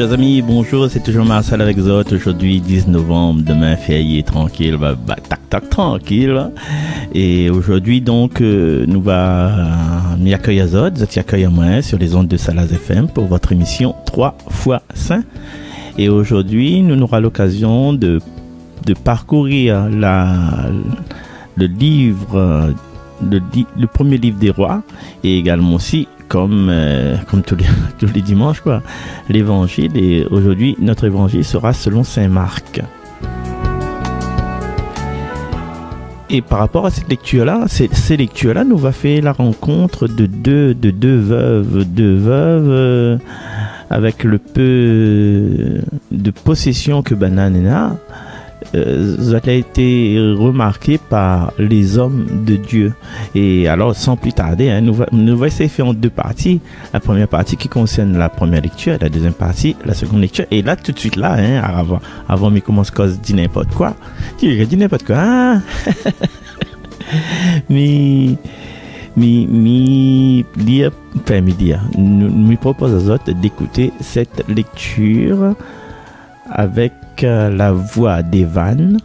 Chers amis, bonjour, c'est toujours Marcel avec Zot. Aujourd'hui, 10 novembre, demain, férié, tranquille, tac, tranquille. Et aujourd'hui, donc, nous m'y accueillir Zot, Zot y accueille moi sur les ondes de Salaz FM pour votre émission 3 fois Saint. Et aujourd'hui, nous aurons l'occasion de parcourir le livre, le premier livre des rois, et également aussi comme tous les dimanches, quoi, l'évangile. Et aujourd'hui, notre évangile sera selon saint Marc. Et par rapport à cette lecture-là, ces lectures-là nous va faire la rencontre de deux veuves, avec le peu de possession que Bananena ça a été remarqué par les hommes de Dieu. Et alors, sans plus tarder, nous va essayer de faire en deux parties. La première partie qui concerne la première lecture, la deuxième partie, la seconde lecture. Et là, tout de suite là, avant mais commence à dire n'importe quoi. Tu dis n'importe quoi, hein? Mais nous propose aux autres d'écouter cette lecture avec la voix d'Evan,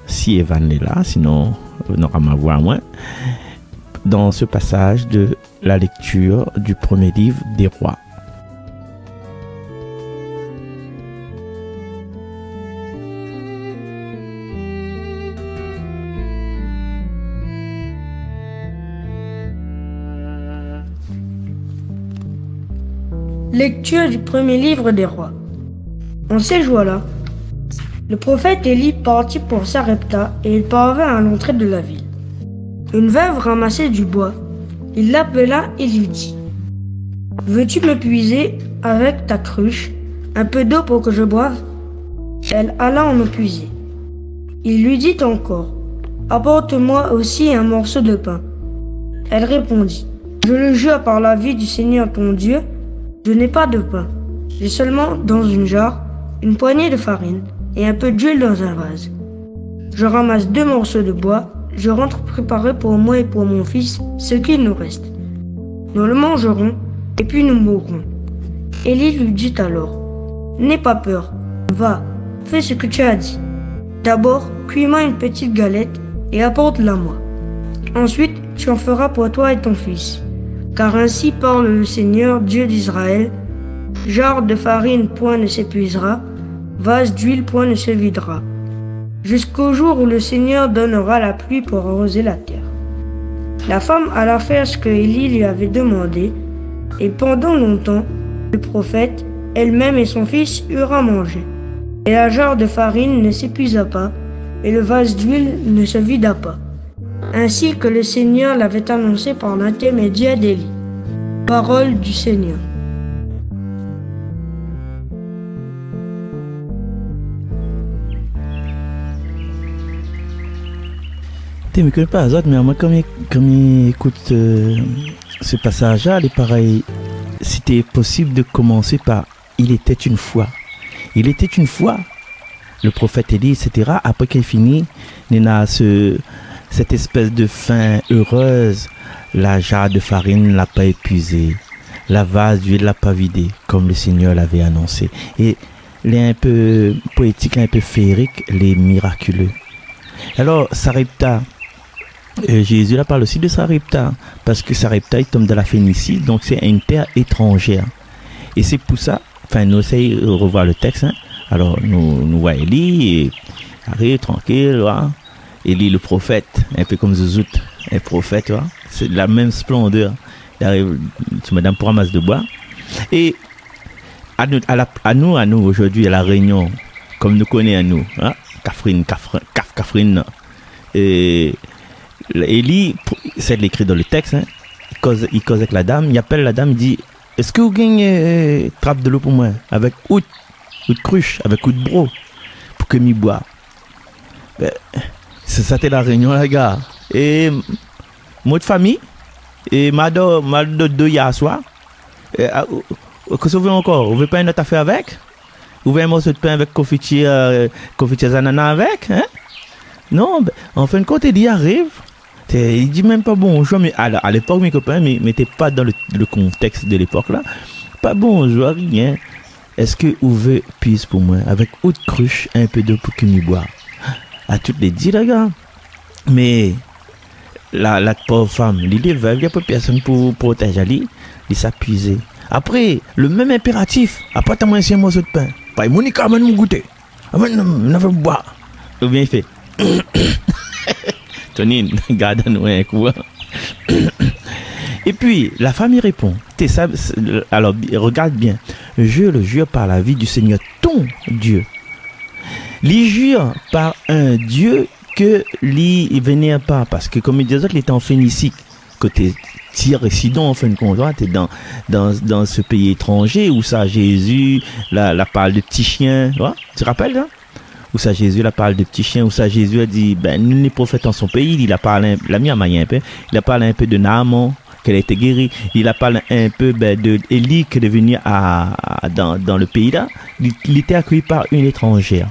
si Evan est là, sinon on aura ma voix à moi, dans ce passage de la lecture du premier livre des rois. Lecture du premier livre des rois. En ces jours-là, le prophète Élie partit pour Sarepta et il parvint à l'entrée de la ville. Une veuve ramassait du bois. Il l'appela et lui dit : « Veux-tu me puiser avec ta cruche un peu d'eau pour que je boive ?» Elle alla en eau puiser. Il lui dit encore : « Apporte-moi aussi un morceau de pain. » Elle répondit : « Je le jure par la vie du Seigneur ton Dieu, je n'ai pas de pain. J'ai seulement dans une jarre une poignée de farine et un peu d'huile dans un vase. Je ramasse 2 morceaux de bois, je rentre préparer pour moi et pour mon fils ce qu'il nous reste. Nous le mangerons et puis nous mourrons. » Élie lui dit alors : « N'aie pas peur, va, fais ce que tu as dit. D'abord, cuis-moi une petite galette et apporte-la-moi. Ensuite, tu en feras pour toi et ton fils. Car ainsi parle le Seigneur, Dieu d'Israël, jarre de farine point ne s'épuisera, vase d'huile point ne se videra, jusqu'au jour où le Seigneur donnera la pluie pour arroser la terre. » La femme alla faire ce que Élie lui avait demandé, et pendant longtemps, le prophète, elle-même et son fils eurent à manger. Et la jarre de farine ne s'épuisa pas, et le vase d'huile ne se vida pas, ainsi que le Seigneur l'avait annoncé par l'intermédiaire d'Élie. Parole du Seigneur. Je ne connais pas les autres, mais moi, comme il écoute ce passage-là, il est pareil. C'était possible de commencer par « Il était une fois ». Il était une fois, le prophète Élie, etc. Après qu'il finit, il a cette espèce de fin heureuse. La jarre de farine ne l'a pas épuisée. La vase d'huile ne l'a pas vidée, comme le Seigneur l'avait annoncé. Et il est un peu poétique, un peu féerique, les miraculeux. Alors, Sarepta, Jésus là parle aussi de Sarepta, parce que Sarepta, il tombe dans la Phénicie, donc c'est une terre étrangère. Et c'est pour ça, nous essayons de revoir le texte. Alors, nous voyons Élie, et arrive tranquille, voilà. Élie le prophète, un peu comme Zouzout, un prophète, voilà. C'est la même splendeur. Il arrive, madame, pour ramasse de bois. Et à nous aujourd'hui, à la Réunion, comme nous connaissons à nous, hein, Kafrine, et Élie, c'est écrit dans le texte, hein, il cause avec la dame, il appelle la dame, il dit : « Est-ce que vous gagnez trappe de l'eau pour moi, avec ou de cruche, avec ou de bro, pour que m'y bois. » C'est ça, c'était la Réunion, les gars. Et moi de famille, et ma deux hier soir, qu'est-ce que vous voulez encore? Vous voulez pas une autre affaire avec? Vous voulez un morceau de pain avec confitier ananas avec, hein? Non, en fin de compte, il y arrive. Il dit même pas bonjour, mais à l'époque, mes copains, mais t'es pas dans le contexte de l'époque là. Pas bonjour, rien. est-ce que vous veut puise pour moi, avec haute cruche, un peu d'eau pour qu'il m'y boive. À toutes les dit, les gars. Mais, la pauvre femme, il est veuve, il n'y a pas personne pour protéger lui, il s'appuie. Après, le même impératif, après t'as mangé un morceau de pain. Pas Monica, amène mon goûter. Amène, on va boire. Ou bien il fait. Tony, garde-nous un coup. Et puis, la femme y répond. Alors, regarde bien. Je le jure par la vie du Seigneur, ton Dieu. Il jure par un Dieu que il venait pas. Parce que, comme il disait, il était en Phénicie. Côté Tyr et Sidon, en fin de compte, tu es dans ce pays étranger où ça, Jésus, la parle de petits chiens. Tu te rappelles, hein? Où ça Jésus la parle de petits chiens, où ça Jésus a dit, nous les prophètes en son pays, il a parlé, la mienne un peu, il a parlé un peu de Naaman, qu'elle a été guérie, il a parlé un peu de Élie qui est devenu dans le pays là, il était accueilli par une étrangère.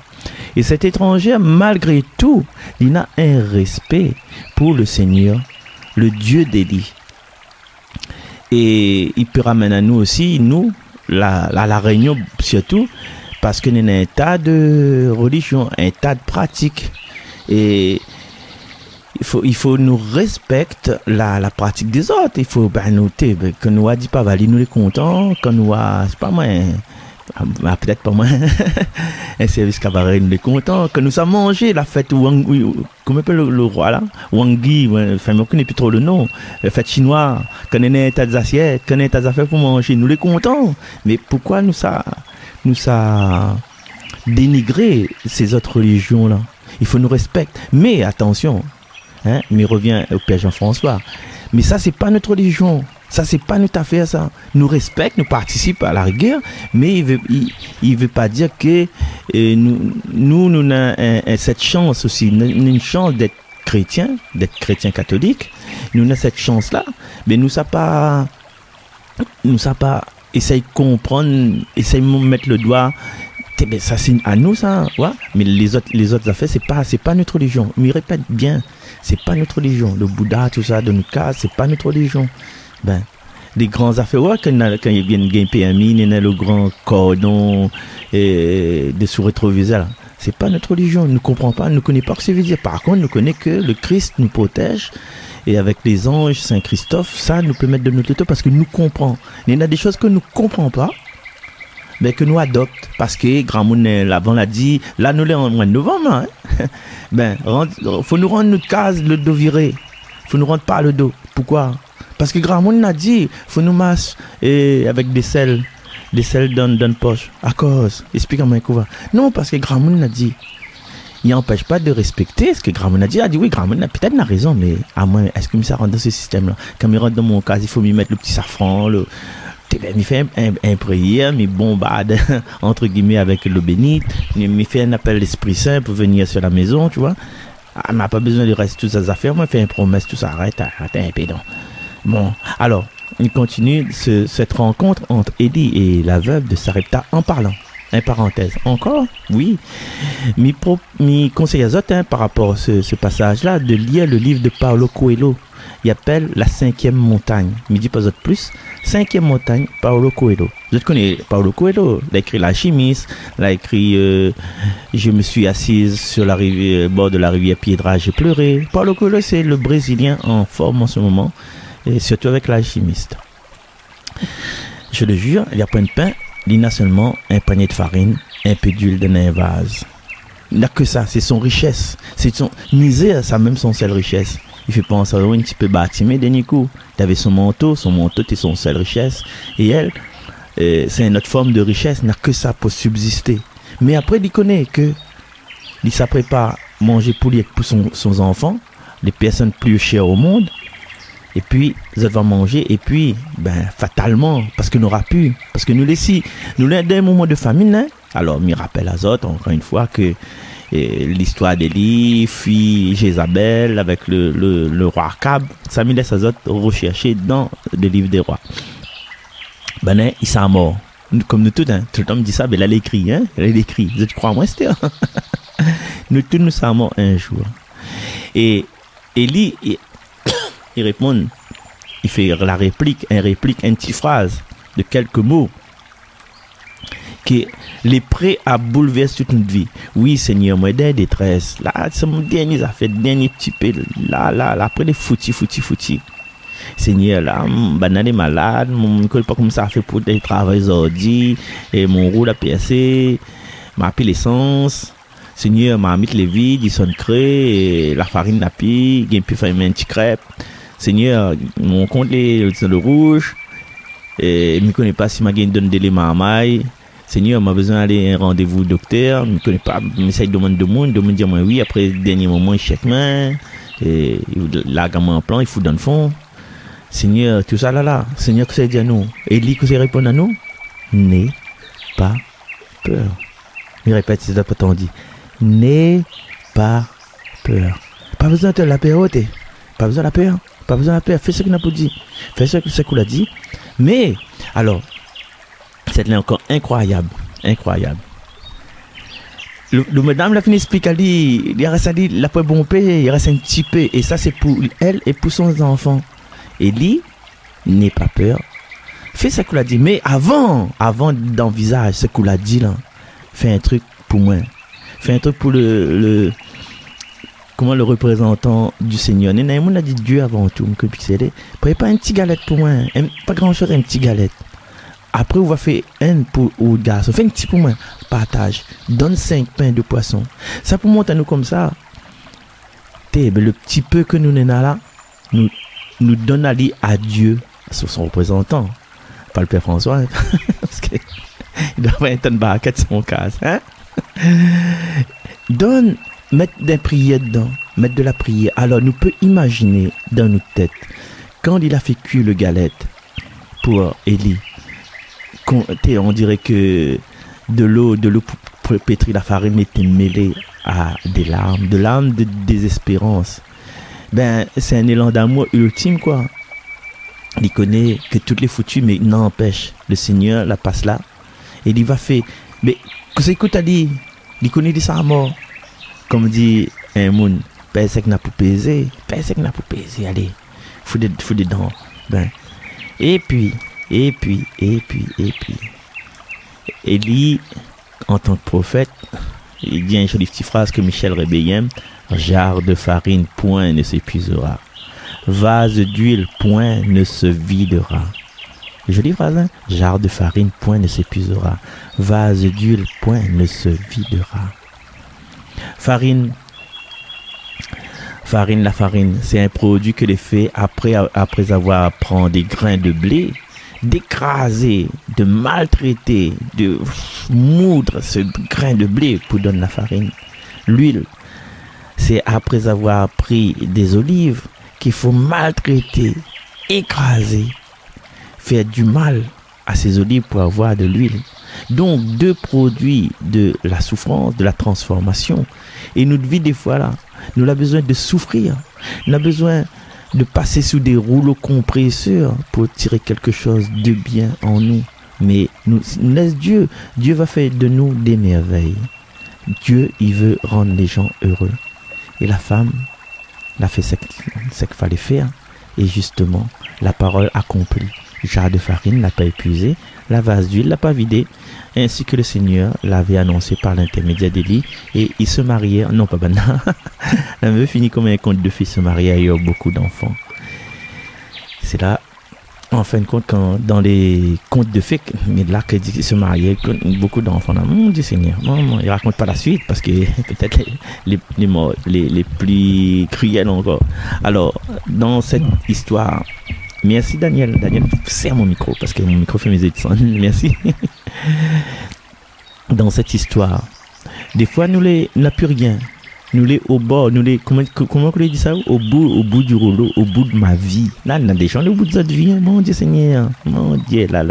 Et cette étrangère, malgré tout, il a un respect pour le Seigneur, le Dieu d'Élie. Et il peut ramener à nous aussi, nous, la réunion surtout, parce que nous avons un tas de religions, un tas de pratiques. Et il faut nous respecter la pratique des autres. Il faut noter que nous a dit pas valer nous les contents, que nous a, c'est pas moi, peut-être pas moi, un service cabaret nous les contents, que nous avons mangé la fête comment appelle le roi là, Wangi, enfin je ne connais plus trop le nom, la fête chinoise, qu'on a un tas d'assiettes, qu'on a un tas d'affaires pour manger, nous les contents. Mais pourquoi nous ça dénigrer ces autres religions-là? Il faut nous respecter. Mais attention, hein, mais revient au Père Jean-François. Mais ça, c'est pas notre religion. Ça, c'est pas notre affaire, ça. Nous respectons, nous participons à la rigueur, mais il veut pas dire que nous avons cette chance aussi, une chance d'être chrétien catholique. Nous avons cette chance-là, mais nous savons pas essaye de comprendre, essaye de mettre le doigt. Ça c'est à nous ça, ouais. Mais les autres affaires c'est pas notre religion. Mais répète bien, c'est pas notre religion. Le Bouddha, tout ça de nous casse, c'est pas notre religion. Les grands affaires, ouais, quand il y a une PMI, il y a le grand cordon des sous-rétroviseurs, c'est pas notre religion. Nous ne comprenons pas, nous ne connaissons pas ce que ça veut dire. Par contre, nous connaissons que le Christ nous protège. Et avec les anges, Saint-Christophe, ça nous peut mettre de notre côté parce que nous comprenons. Il y a des choses que nous ne comprenons pas, mais que nous adoptons. Parce que Grand Monde, l'avant l'a dit, là nous l'avons en mois de novembre. Faut nous rendre notre case, le dos viré. Faut nous rendre par le dos. Pourquoi? Parce que Grand Monde l'a dit, faut nous masser avec des sels dans la poche. À cause, explique-moi comment. Non, parce que Grand Monde l'a dit. Il n'empêche pas de respecter ce que Gramon a dit. Il a dit oui, Gramon a peut-être raison, mais à moi, est-ce que ça rentre dans ce système-là? Quand il rentre dans mon cas, il faut m'y mettre le petit safran, il fait un prière, il bombarde, entre guillemets, avec l'eau bénite, il fait un appel à l'Esprit Saint pour venir sur la maison, tu vois. Ah, il n'a pas besoin de rester toutes ces affaires, moi, il fait une promesse, tout ça, arrête un pédant. Bon, alors, il continue cette rencontre entre Élie et la veuve de Sarepta en parlant. Une parenthèse. Encore? Oui. Mi conseille à autres, par rapport à ce passage-là, de lire le livre de Paulo Coelho. Il appelle La 5e montagne. Il dit pas autre plus. 5e montagne, Paulo Coelho. Vous connaissez Paulo Coelho. Il a écrit L'Alchimiste. Il a écrit Je me suis assise sur la rivière, bord de la rivière Piedra, j'ai pleuré. Paulo Coelho, c'est le Brésilien en forme en ce moment. Et surtout avec L'Alchimiste. Je le jure, il y a pas de pain. Il n'a seulement un panier de farine, un peu d'huile dans un vase. Il n'a que ça, c'est son richesse. C'est son misère, ça même son seule richesse. Il fait penser à un petit peu bâti, mais dernier coup, il avait son manteau c'est son seule richesse. Et elle, c'est une autre forme de richesse, il n'a que ça pour subsister. Mais après, il connaît que il s'apprête pas manger pour lui et pour son enfant, les personnes plus chères au monde. Et puis, ils vont manger, et puis, fatalement, parce que nous n'aura plus, parce que nous laissons un moment de famine, hein? Alors, me rappelle à autres, encore une fois, que l'histoire d'Élie, fille Jézabel, avec le roi Akab, ça me laisse à autres rechercher dans le livre des rois. Il s'est mort. Comme nous tous, hein? Tout le temps me dit ça, elle a écrit, hein? Elle a écrit. Vous crois moi, c'était? Nous tous, nous sommes morts un jour. Et Élie, il répond, il fait une réplique, une petite phrase de quelques mots. que les prêts à bouleverser toute notre vie. Oui, Seigneur, moi, des détresse. Là, c'est mon dernier affaire, dernier petit peu. Là, après les foutis. Seigneur, là, banane est malade, mon ne pas comme ça fait pour des travaux ordi, et mon roue la PSC, m'a appelé l'essence. Seigneur, m'a mis les vides, ils sont créés, la farine n'a plus, j'ai pu faire un petit crêpe. Seigneur, mon compte est le rouge, et je ne connais pas si ma gagne donne des marmailles. Seigneur, m'a besoin d'aller à un rendez-vous docteur, je ne connais pas, j'essaie de demander de monde, dire moi oui, après le dernier moment, chèque main, et là, gamin en plan, il faut dans le fond. Seigneur, tout ça là, Seigneur, que ça dit à nous? Élie, que ça répond à nous? N'aie pas peur. Je répète, c'est ça que t'en dit. N'aie pas peur. Pas besoin de la peur, pas besoin de la peur. Pas besoin de la peur. Fais ce qu'il n'a pas dit. Fais ce qu'il a dit. Mais, alors, c'est là encore incroyable. Le madame l'a fini expliquer, il reste à dire, la peur bon paix, il reste un petit peu. Et ça, c'est pour elle et pour son enfant. Élie, n'aie pas peur. Fais ce qu'il a dit. Mais avant d'envisager ce qu'il a dit là, fais un truc pour moi. Fais un truc pour le représentant du Seigneur. On a dit Dieu avant tout. Prépare une petite galette pour moi. Pas grand chose, une petite galette. Après, on va faire un pour le garçon. Fais un petit pour moi. Partage. Donne 5 pains de poisson. Ça pour montrer nous comme ça. Le petit peu que nous n'en a là, nous donne à Dieu, sur son représentant. Pas le Père François. Parce qu'il doit avoir un tonne de barquette sur mon cas. Hein? Mettre des prières dedans, mettre de la prière. Alors, nous peut imaginer dans notre tête, quand il a fait cuire le galette pour Élie, on dirait que de l'eau pour pétrir la farine était mêlée à des larmes, de désespérance. Ben, c'est un élan d'amour ultime, quoi. Il connaît que toutes les foutues, mais n'empêche, le Seigneur la passe là, et il va faire. Mais, qu'est-ce que tu as dit? Il connaît de sa mort. Comme dit un monde, personne n'a pas pesé, allez, faut dedans. Ben, et puis, Élie, en tant que prophète, il dit une jolie petite phrase que Michel Rébéien, jarre de farine, point ne s'épuisera. Vase d'huile, point ne se videra. Jolie phrase, hein? Jarre de farine, point ne s'épuisera. Vase d'huile, point ne se videra. La farine, c'est un produit que les fait après avoir pris des grains de blé, d'écraser, de maltraiter, de moudre ce grain de blé pour donner la farine. L'huile, c'est après avoir pris des olives qu'il faut maltraiter, écraser, faire du mal à ces olives pour avoir de l'huile. Donc, 2 produits de la souffrance, de la transformation. Et notre vie, des fois, là, nous avons besoin de souffrir. Nous avons besoin de passer sous des rouleaux compresseurs pour tirer quelque chose de bien en nous. Mais nous laisse Dieu. Dieu va faire de nous des merveilles. Dieu, il veut rendre les gens heureux. Et la femme, elle a fait ce qu'il fallait faire. Et justement, la parole accomplie. Jarre de farine l'a pas épuisé, la vase d'huile l'a pas vidé, ainsi que le Seigneur l'avait annoncé par l'intermédiaire d'Élie, et ils se mariaient, non pas maintenant, la meuf finit comme un conte de fées se marier et ont beaucoup d'enfants. C'est là, en fin de compte, quand dans les contes de fées, mais là que dit qu'ils se mariaient, beaucoup d'enfants, là, mon Dieu Seigneur, non, il raconte pas la suite, parce que peut-être les plus cruels encore. Alors, dans cette histoire, merci Daniel, serre mon micro parce que mon micro fait mes études. Merci. Dans cette histoire, des fois nous n'a plus rien. Nous les au bord, comment on dit ça? Au bout du rouleau, au bout de ma vie. Là, on a des gens au bout de notre vie. Mon Dieu Seigneur, mon Dieu, là.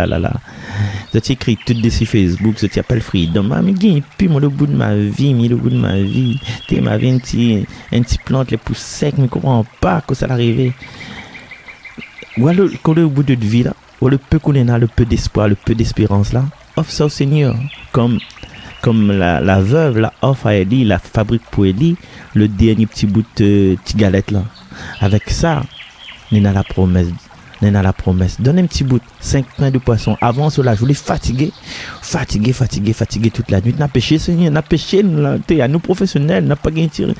Je t'écris tout de sur Facebook, je t'appelle Freedom. Mais puis moi le bout de ma vie, tu m'avais un petit plante les pouces secs, mais je comprends pas que ça l'arrivait. Ou alors, quand le bout de vie là, ou le peu qu'on a, le peu d'espoir, le peu d'espérance là, offre ça au Seigneur. Comme la veuve là, offre à Élie, la fabrique pour Élie, le dernier petit bout de petite galette là. Avec ça, on a la promesse Nous avons la promesse. Donne un petit bout, 5 pains de poisson. Avant cela, je voulais fatigué toute la nuit. Nous avons péché, Seigneur. Nous avons péché, nous professionnels, nous n'avons pas gagné tiré.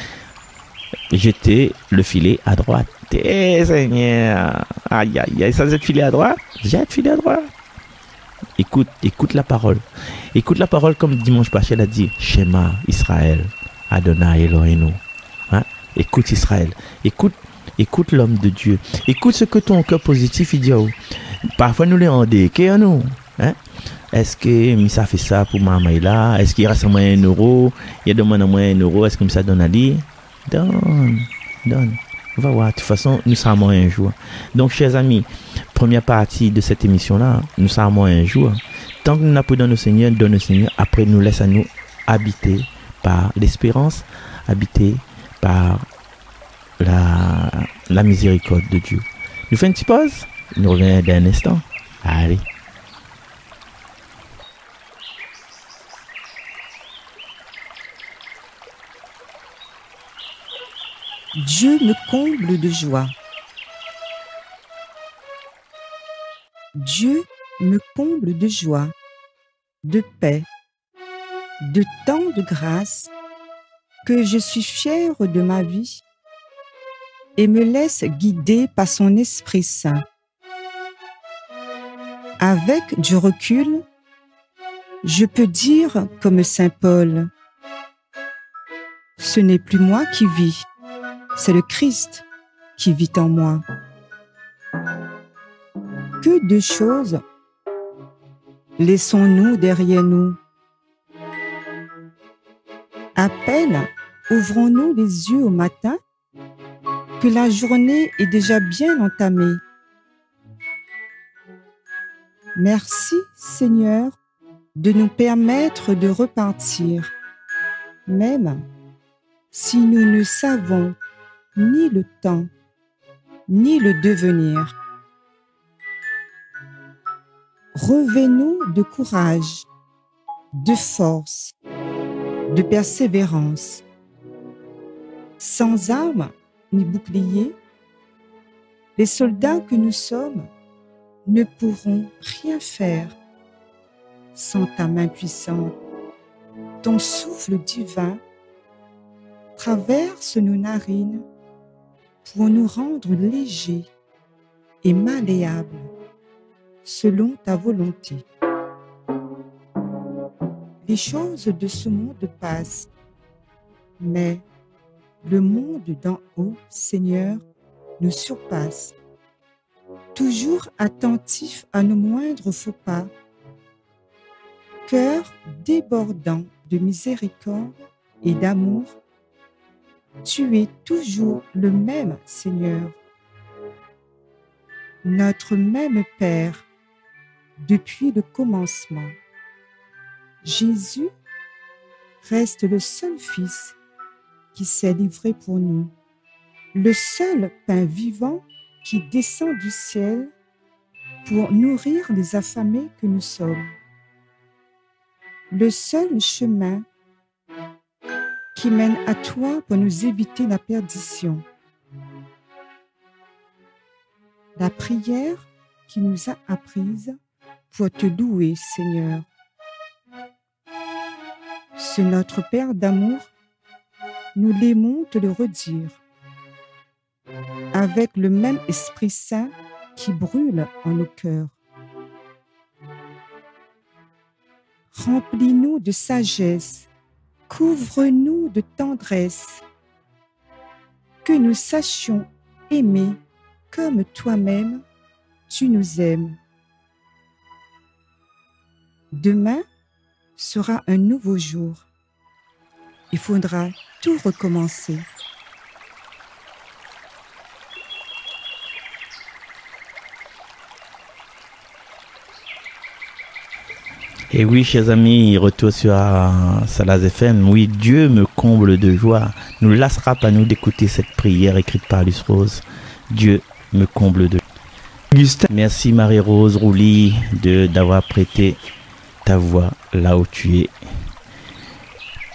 Jeter le filet à droite. Seigneur. Aïe, aïe, aïe. Ça, jette filet à droite. Jette filet à droite. Écoute la parole. Écoute la parole comme dimanche passé, elle a dit Shema Israël, Adonai Eloheinu. Hein? Écoute Israël. Écoute l'homme de Dieu. Écoute ce que ton cœur positif il dit. Parfois nous les endéqués nous. Hein? Est-ce que ça fait ça pour maman là? Est-ce qu'il reste à moi €? Il y a demandé à moi €. Est-ce que ça donne à lui? Donne. On va voir. De toute façon, nous sommes un jour. Donc, chers amis, première partie de cette émission-là, nous sommes un jour. Tant que nous n'avons pas donné au Seigneur, donne au Seigneur. Après, nous laisse à nous habiter par l'espérance, habiter par la miséricorde de Dieu. Nous faisons une petite pause. Nous revenons dans un instant. Allez. Dieu me comble de joie. Dieu me comble de joie, de paix, de tant de grâce que je suis fière de ma vie et me laisse guider par son Esprit Saint. Avec du recul, je peux dire comme Saint Paul, « Ce n'est plus moi qui vis, c'est le Christ qui vit en moi. » Que de choses laissons-nous derrière nous? À peine ouvrons-nous les yeux au matin que la journée est déjà bien entamée. Merci Seigneur de nous permettre de repartir, même si nous ne savons ni le temps, ni le devenir. Revêt-nous de courage, de force, de persévérance. Sans armes ni boucliers, les soldats que nous sommes ne pourront rien faire sans ta main puissante. Ton souffle divin traverse nos narines pour nous rendre légers et malléables selon ta volonté. Les choses de ce monde passent, mais le monde d'en haut, Seigneur, nous surpasse. Toujours attentif à nos moindres faux pas, cœur débordant de miséricorde et d'amour, tu es toujours le même, Seigneur, notre même Père depuis le commencement. Jésus reste le seul Fils qui s'est livré pour nous, le seul pain vivant qui descend du ciel pour nourrir les affamés que nous sommes, le seul chemin qui mène à toi pour nous éviter la perdition. La prière qui nous a apprises pour te louer, Seigneur. Ce notre Père d'amour, nous l'aimons te le redire, avec le même Esprit Saint qui brûle en nos cœurs. Remplis-nous de sagesse, couvre-nous de tendresse, que nous sachions aimer comme toi-même tu nous aimes. Demain sera un nouveau jour. Il faudra tout recommencer. Et oui, chers amis, retour sur Salaz FM. Oui, Dieu me comble de joie. Ne nous lassera pas nous d'écouter cette prière écrite par Luce Rose. Dieu me comble de joie. Merci Marie-Rose Rouly d'avoir prêté ta voix là où tu es.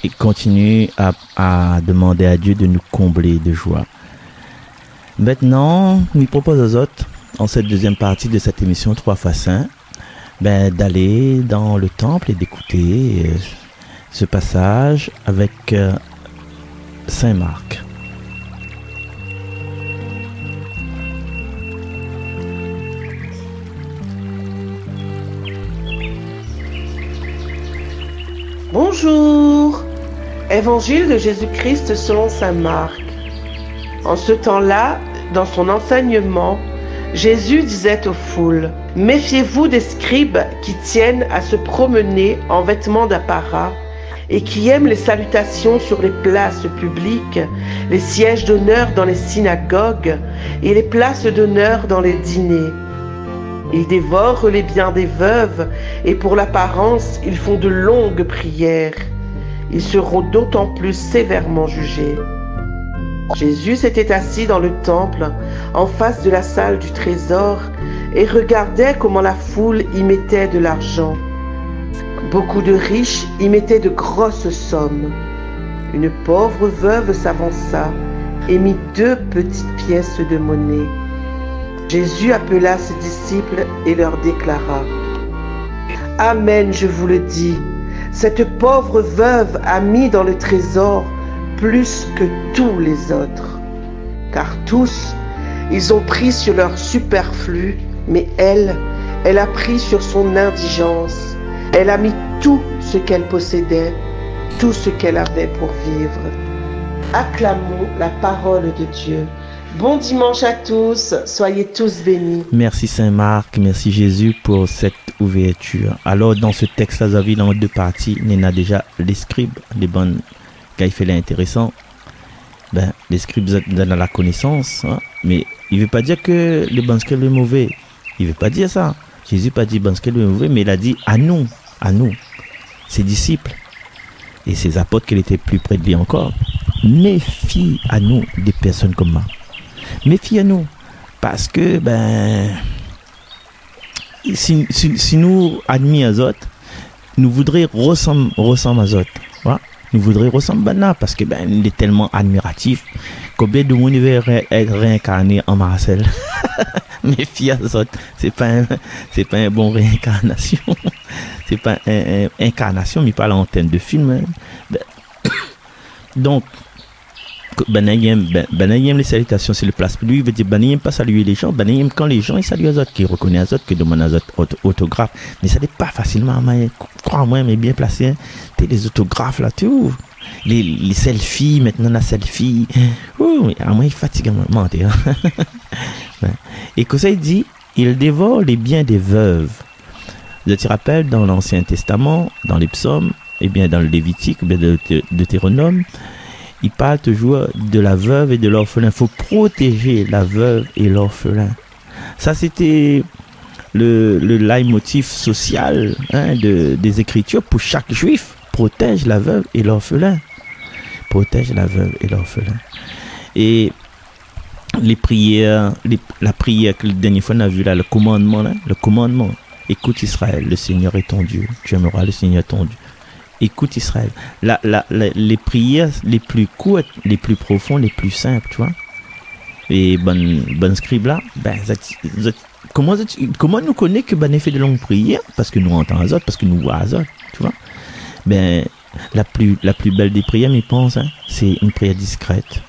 Et continue à demander à Dieu de nous combler de joie. Maintenant, nous propose aux autres, en cette deuxième partie de cette émission 3 x 1, d'aller dans le temple et d'écouter ce passage avec Saint Marc. Bonjour! Évangile de Jésus-Christ selon saint Marc. En ce temps-là, dans son enseignement, Jésus disait aux foules, « Méfiez-vous des scribes qui tiennent à se promener en vêtements d'apparat et qui aiment les salutations sur les places publiques, les sièges d'honneur dans les synagogues et les places d'honneur dans les dîners. Ils dévorent les biens des veuves et pour l'apparence, ils font de longues prières. Ils seront d'autant plus sévèrement jugés. » Jésus s'était assis dans le temple, en face de la salle du trésor, et regardait comment la foule y mettait de l'argent. Beaucoup de riches y mettaient de grosses sommes. Une pauvre veuve s'avança et mit 2 petites pièces de monnaie. Jésus appela ses disciples et leur déclara, « Amen, je vous le dis, cette pauvre veuve a mis dans le trésor plus que tous les autres. Car tous, ils ont pris sur leur superflu, mais elle a pris sur son indigence. Elle a mis tout ce qu'elle possédait, tout ce qu'elle avait pour vivre. » Acclamons la parole de Dieu. Bon dimanche à tous, soyez tous bénis. Merci Saint Marc, merci Jésus pour cette ouverture. Alors dans ce texte, nous avons dans 2 parties, il y a déjà les scribes, les bonnes, quand il fait l'intéressant, les scribes dans la connaissance, hein, mais il ne veut pas dire que les bons scribes sont mauvais. Il ne veut pas dire ça. Jésus n'a pas dit bons scribes sont mauvais, mais il a dit à nous, ses disciples et ses apôtres qui étaient plus près de lui encore. Méfie à nous des personnes comme moi. Méfie à nous parce que si nous admirons les autres, nous voudrions ressembler aux autres. Voilà. Nous voudrions ressembler à Bana parce que il est tellement admiratif. Combien de monde veut être réincarné en Marcel? Méfie aux autres. C'est pas un bon réincarnation. C'est pas une incarnation, mais pas l'antenne de film. Hein. Donc Banayem les salutations, c'est le place public. Il veut dire Banayem pas saluer les gens. Banayem quand les gens ils saluent les autres, qui reconnaissent les autres, qui demandent aux autres autographes. Mais ça n'est pas facilement. Crois-moi, mais bien placé. Hein. Les autographes là, tout. Les selfies, maintenant la selfie. Oh, à moi il fatigue à mentir. Et que ça il dit, il dévore les biens des veuves. Je te rappelle dans l'Ancien Testament, dans les psaumes, et bien dans le Lévitique, ou bien de Deutéronome, il parle toujours de la veuve et de l'orphelin. Il faut protéger la veuve et l'orphelin. Ça, c'était le leitmotiv social des Écritures pour chaque juif. Protège la veuve et l'orphelin. Protège la veuve et l'orphelin. Et les prières, la prière que la dernière fois on a vu là, le commandement. Écoute Israël, le Seigneur est ton Dieu. Tu aimeras le Seigneur ton Dieu. Écoute Israël. Les prières les plus courtes, les plus profondes, les plus simples, tu vois. Et bon scribe là, comment nous connaît que on fait de longues prières? Parce que nous entendons les autres, parce que nous voyons les autres, tu vois. La plus belle des prières, mais pense, c'est une prière discrète.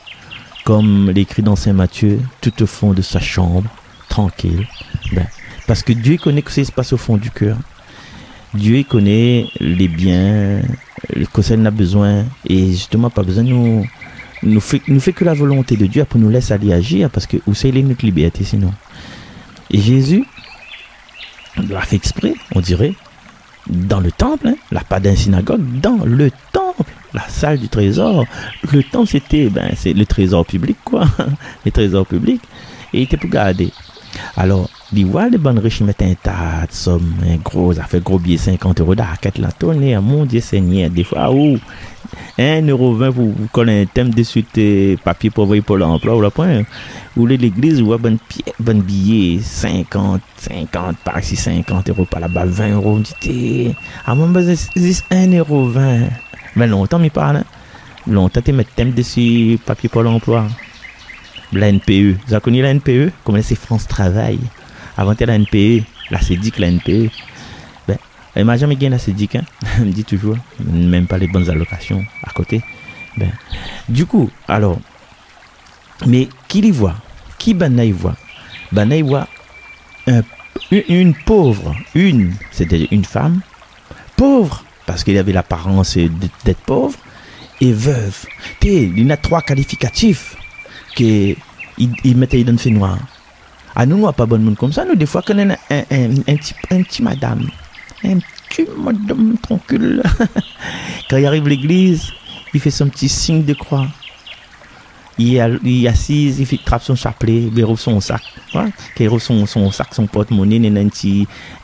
Comme l'écrit dans Saint Matthieu, tout au fond de sa chambre, tranquille. Parce que Dieu connaît ce qui se passe au fond du cœur. Dieu connaît les biens, que ça n'a besoin, et justement pas besoin nous fait que la volonté de Dieu, après nous laisse aller agir, parce que où c'est notre liberté sinon. Et Jésus l'a fait exprès, on dirait, dans le temple, là pas dans la synagogue, dans le temple, la salle du trésor. Le temple c'est le trésor public quoi, le trésor public, et il était pour garder. Alors, il voit les bonnes riches mettent un tas de sommes, un gros, ça fait gros billet 50 € d'arcade la tournée, mon Dieu Seigneur, des fois, 1,20 €, vous collez un thème dessus de papier pour envoyer pour l'emploi, ou la point, ou l'église, ou bon billet, 50, par ici, 50 € par là-bas, 20 €, on dit, moi, c'est 1,20 €. Mais longtemps, il parle, longtemps, tu mets thème dessus, papier pour l'emploi. la NPE. Vous avez connu la NPE? Comment c'est France Travail? Avant la NPE, la CEDIC, la NPE. Ben, elle m'a jamais gagné la CEDIC, hein? Elle me dit toujours, même pas les bonnes allocations à côté. Ben, du coup, alors, mais qui y voit? Qui y voit? Y voit une pauvre, c'était une femme, pauvre, parce qu'il avait l'apparence d'être pauvre, et veuve. Il y a 3 qualificatifs qu'il mettait dans le fait noir. À nous, on n'a pas bon monde comme ça. Nous, des fois, quand on a un petit madame, tranquille, quand il arrive à l'église, il fait son petit signe de croix. Il est assis, il trappe son chapelet, il rouvre son sac. Ouais? Quand il rouvre son sac, son porte-monnaie, il a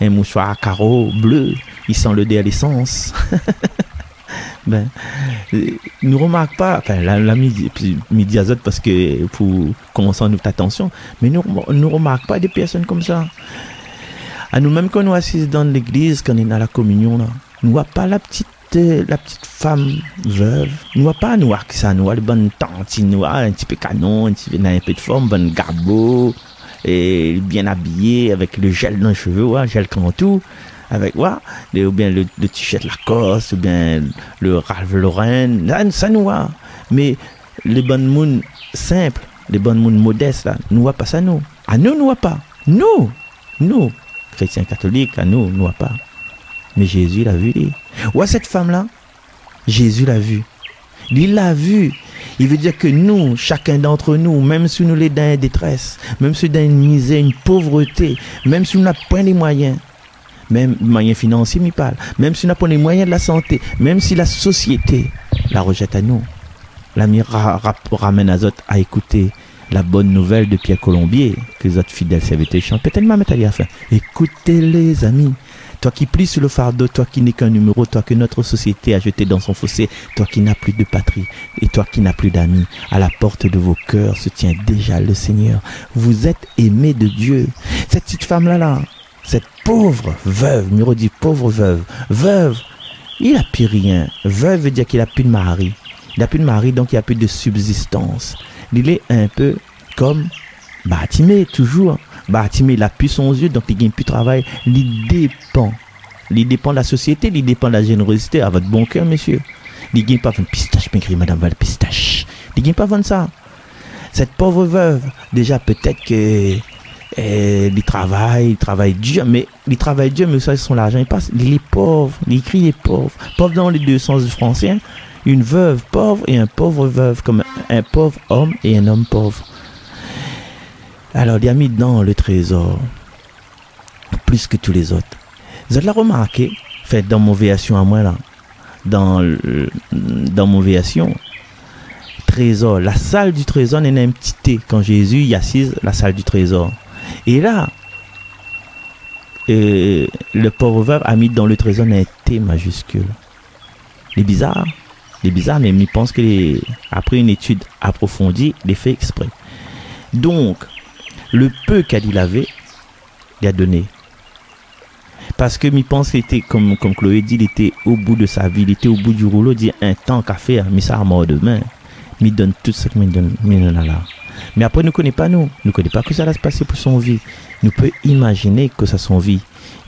un mouchoir à carreaux bleu. Il sent le dé à l'essence. Ben, nous remarque pas, enfin, la midi azote parce que pour commencer à nous attention, mais nous remarque pas des personnes comme ça. À nous-mêmes, quand nous assisons dans l'église, quand on est dans la communion, là, nous voit pas la petite femme veuve, nous voit pas nous voir que ça, nous voit les bonnes tantes, nous voit un petit peu canon, un peu de forme, bonne garbo, et bien habillé avec le gel dans les cheveux, ouais, gel cantou. Avec ou bien le t-shirt Lacoste, ou bien le Ralph Lauren, ça nous va. Mais les bonnes mounes simples, les bonnes mounes modestes, là, nous voient pas ça, nous. À nous voit pas. Nous, chrétiens catholiques, à nous voit pas. Mais Jésus l'a vu, lui. Ouais, cette femme-là, Jésus l'a vu. Il l'a vu. Il veut dire que nous, chacun d'entre nous, même si nous les dans une détresse, même si nous dans une misère, une pauvreté, même si nous n'avons pas les moyens, même moyens financiers, m'y parle. Même si on n'a pas les moyens de la santé, même si la société la rejette à nous, l'ami ramène à autres à écouter la bonne nouvelle de Pierre Colombier, que les autres fidèles serviteurs chantent. Peut-être m'a mettre à la fin. Écoutez les amis, toi qui plies sur le fardeau, toi qui n'es qu'un numéro, toi que notre société a jeté dans son fossé, toi qui n'as plus de patrie et toi qui n'as plus d'amis, à la porte de vos cœurs se tient déjà le Seigneur. Vous êtes aimés de Dieu. Cette petite femme-là, cette pauvre veuve, Miro dit pauvre veuve, il n'a plus rien. Veuve veut dire qu'il n'a plus de mari. Il n'a plus de mari, donc il n'y a plus de subsistance. Il est un peu comme Bartimée, toujours. Bartimée, il n'a plus son yeux, donc il n'a plus de travail. Il dépend de la société, il dépend de la générosité. À votre bon cœur, monsieur. Il n'a pas vendre pistache, m'écrit Madame Val, pistache. Il n'a pas vendre ça. Cette pauvre veuve, déjà peut-être que il travaille dur, mais ça, son argent, il passe. Il est pauvre, il écrit il est pauvre. Pauvre dans les deux sens du français. Hein? Une veuve pauvre et un pauvre veuve, comme un pauvre homme et un homme pauvre. Alors, il a mis dans le trésor plus que tous les autres. Vous avez remarqué, fait dans mon version à moi là, dans mon version, trésor, la salle du trésor, il y a un petit T. Quand Jésus y assise, la salle du trésor. Et là, le pauvre veuve a mis dans le trésor un T majuscule. C'est bizarre, mais il pense que après une étude approfondie, il est fait exprès. Donc, le peu qu'il avait, il a donné. Parce que je pense qu'il était, comme Chloé dit, il était au bout de sa vie, il était au bout du rouleau, il dit un temps qu'à faire, mais ça a mort demain. Il donne tout ce qu'il donne là. Mais après, nous ne connaissons pas nous. Nous ne connaissons pas que ça va se passer pour son vie. Nous pouvons imaginer que ça son vie.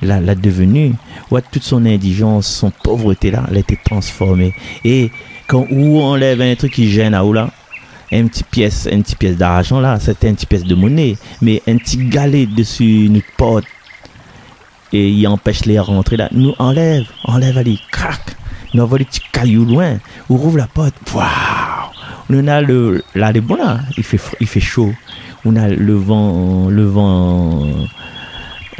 La devenue, ouais, toute son indigence, son pauvreté là, elle a été transformée. Et quand on enlève un truc qui gêne à où là, une petite pièce d'argent là, c'était une petite pièce de monnaie, mais un petit galet dessus notre porte et il empêche les rentrer là. Nous enlève allez, crac, nous envoie les petits cailloux loin, on rouvre la porte, waouh, on a là les bons là, il fait chaud, on a le vent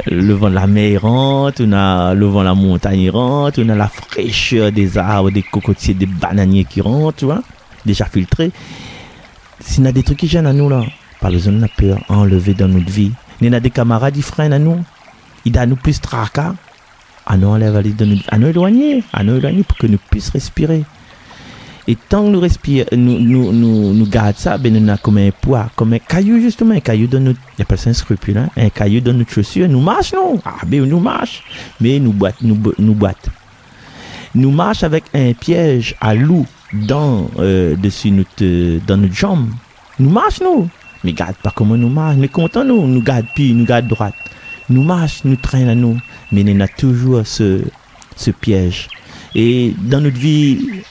de la mer rentre, on a le vent de la montagne rentre, on a la fraîcheur des arbres, des cocotiers, des bananiers qui rentrent, tu vois, déjà filtrés. S'il y a des trucs qui gênent à nous là, pas besoin de peur enlever dans notre vie. Il y a des camarades qui freinent à nous, ils donnent nous plus tracas, à nous enlève à nous éloigner pour que nous puissions respirer. Et tant que nous respirons, nous gardons ça, ben nous avons comme un poids, comme un caillou justement, un caillou dans notre, il appelle ça un scrupule, hein? Un caillou dans notre chaussure, nous marchons, non? Ah ben nous marchons, mais nous boite. Nous marchons avec un piège à loup dans notre jambe. Nous marchons, nous. Mais garde pas comment nous marche. Mais content nous garde puis, nous garde droite. Nous marche, nous traîne à nous. Mais il y a toujours ce piège. Et dans notre vie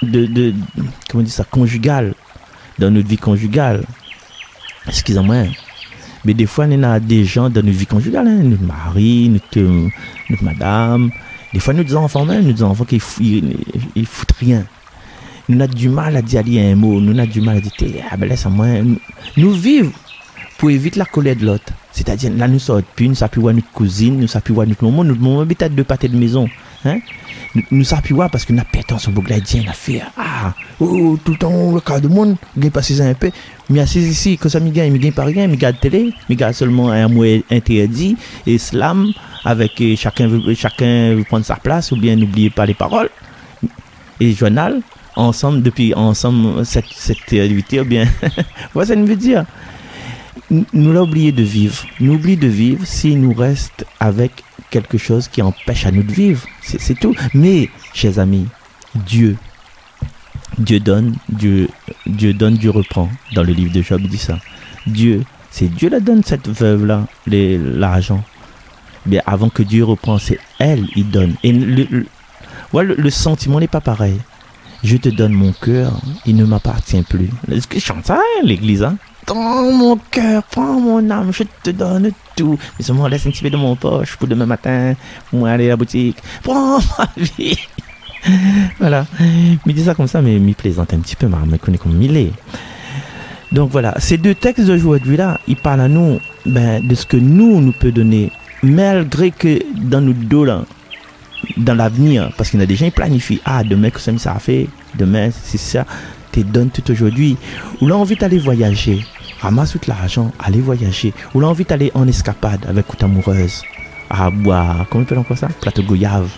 comment on dit ça, conjugale, excusez-moi, mais des fois, il y a des gens dans notre vie conjugale, hein, notre mari, notre madame, des fois, nos enfants qui ils foutent rien. Nous avons du mal à dire un mot, nous avons du mal à dire, ah ben laisse moi. Nous vivons pour éviter la colère de l'autre. C'est-à-dire, là, nous sortons, puis nous sapons voir notre cousine, nous sapons voir notre maman habite à 2 pâtés de maison. Hein? Nous sapons voir parce que nous avons pété sur le bougladien, nous avons fait, tout le temps, le cas de monde, nous avons passé un peu. Mais assis ici, que ça me gagne pas rien, me garde télé, me garde seulement un mot interdit, et slam, avec chacun veut prendre sa place, ou bien n'oubliez pas les paroles. Et journal, ensemble, cette activité, ou bien, voilà ça veut dire. Nous l'avons oublié de vivre. Nous oublions de vivre si nous reste avec quelque chose qui empêche à nous de vivre. C'est tout. Mais, chers amis, Dieu donne, Dieu reprend. Dans le livre de Job, il dit ça. C'est Dieu la donne, cette veuve-là, l'argent. Mais avant que Dieu reprend, c'est elle, il donne. Et le sentiment n'est pas pareil. Je te donne mon cœur, il ne m'appartient plus. Est-ce que je chante ça, hein, l'église, hein? Dans mon cœur, prends mon âme, je te donne tout. Mais seulement laisse un petit peu de mon poche pour demain matin, pour moi aller à la boutique. Prends ma vie. Voilà. Mais dis ça comme ça, mais m'y plaisante un petit peu, mais connaît comme il est. Donc voilà, ces 2 textes d'aujourd'hui-là, ils parlent à nous de ce que nous peut donner, malgré que dans notre dos, là, dans l'avenir, parce qu'il y a des gens qui planifient, demain que ça a fait, demain c'est ça, te donne tout aujourd'hui. Ou là envie d'aller voyager, ramasse tout l'argent, aller voyager. Ou là envie d'aller en escapade avec toute amoureuse, à boire, comment on appelle encore ça, plateau goyave,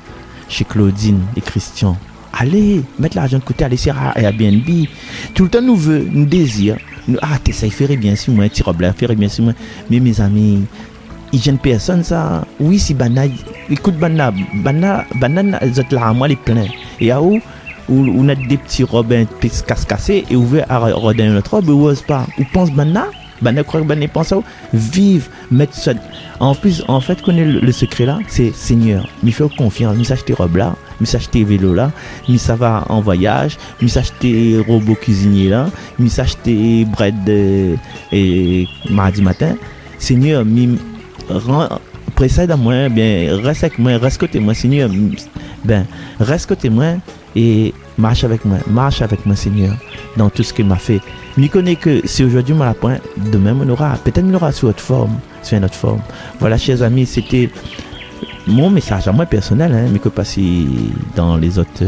chez Claudine et Christian. Allez, mettre l'argent de côté, aller sur Airbnb. Tout le temps nous désire, ça ferait bien si moi, petit robe ferait bien si moi. Mais mes amis, il gêne personne ça. Oui, si banane, écoute banane, là moi les plein. Et à où on a des petits robes cassés et ouvert à roder une autre robe, ou pas. Ou pense banane croit que banane pense à vivre, mettre ça. En plus, en fait, connaît le secret là, c'est Seigneur. Il fait confiance, il s'achète robe là, il s'achète vélo là, il ça va en voyage, il s'achète robot cuisinier là, il s'achète bread et mardi matin. Seigneur, précède à moi, bien, reste avec moi, reste côté moi, Seigneur, reste côté moi et marche avec moi, Seigneur, dans tout ce qu'il m'a fait. Je connais que si aujourd'hui on l'apprend, demain on aura, peut-être on aura sur une autre forme. Voilà, chers amis, c'était mon message à moi personnel, hein, mais que passer dans les autres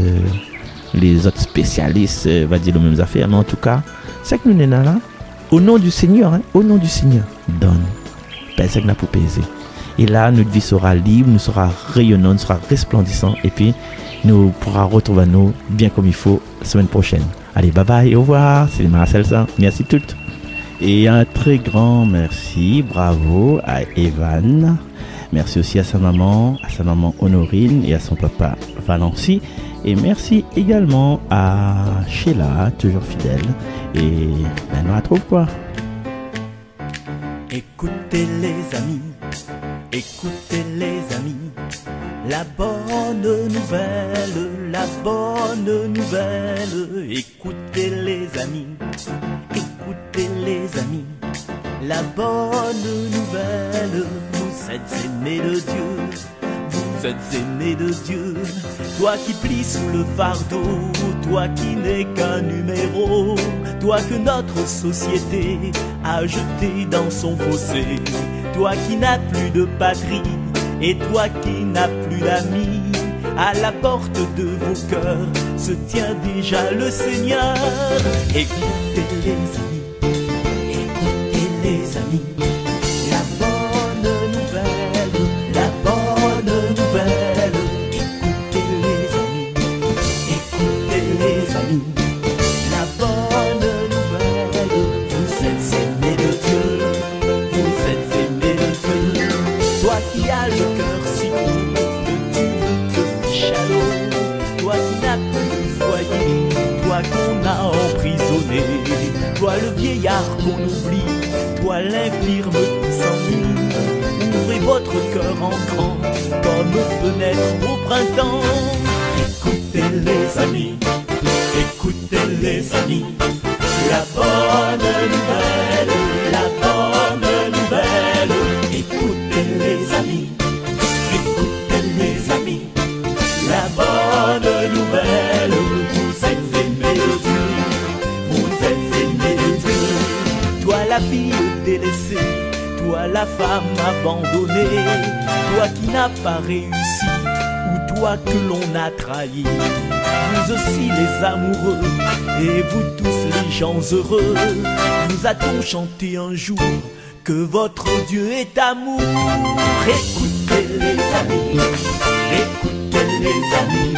spécialistes, va dire les mêmes affaires, mais en tout cas, c'est que nous sommes là, au nom du Seigneur, donne. C'est que nous pour peser. Et là, notre vie sera libre, nous sera rayonnante, sera resplendissant, et puis nous pourra retrouver nous bien comme il faut la semaine prochaine. Allez, bye bye, au revoir, c'est Marcel ça. Merci toutes. Et un très grand merci, bravo à Evan. Merci aussi à sa maman Honorine et à son papa Valency. Et merci également à Sheila, toujours fidèle. Et on retrouve quoi? Écoutez les amis, la bonne nouvelle, écoutez les amis, la bonne nouvelle, vous êtes aimés de Dieu, vous êtes aimés de Dieu, toi qui plies sous le fardeau, toi qui n'es qu'un numéro, toi que notre société a jeté dans son fossé, toi qui n'as plus de patrie, et toi qui n'as plus d'amis, à la porte de vos cœurs se tient déjà le Seigneur. Écoutez les amis, la bonne nouvelle, écoutez les amis, la bonne nouvelle, vous êtes aimés de Dieu, vous êtes aimés de Dieu, toi qui as le cœur si court que tu veux te chalot, toi qui n'as plus de foyer, toi qu'on a emprisonné, toi le vieillard vieillard qu'on oublie, toi l'infirme qui s'ennuie. Ouvrez votre cœur en grand, comme fenêtre au printemps. Écoutez les amis, écoutez les amis, la bonne nouvelle, la bonne nouvelle. Écoutez les amis, écoutez les amis, la bonne nouvelle. Vous êtes aimés de Dieu, vous êtes aimés de Dieu. Toi la fille délaissée, toi la femme abandonnée, toi qui n'as pas réussi, ou toi que l'on a trahi. Vous aussi les amoureux, et vous tous les gens heureux, vous a-t-on chanté un jour que votre Dieu est amour. Écoutez les amis, écoutez les amis,